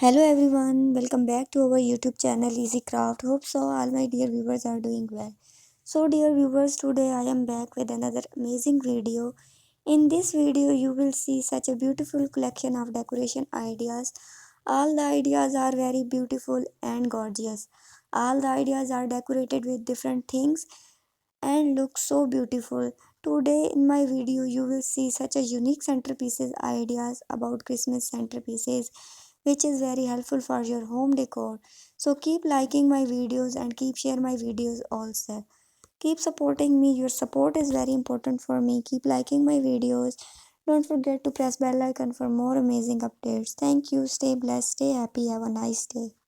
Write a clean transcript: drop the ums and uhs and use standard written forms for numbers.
Hello everyone, welcome back to our YouTube channel Easy Craft. Hope so all my dear viewers are doing well. So dear viewers, today I am back with another amazing video. In this video you will see such a beautiful collection of decoration ideas. All the ideas are very beautiful and gorgeous. All the ideas are decorated with different things and look so beautiful. Today in my video you will see such a unique centerpieces ideas about Christmas centerpieces which is very helpful for your home decor. So keep liking my videos and keep share my videos also. Keep supporting me. Your support is very important for me. Keep liking my videos. Don't forget to press bell icon for more amazing updates. Thank you. Stay blessed. Stay happy. Have a nice day.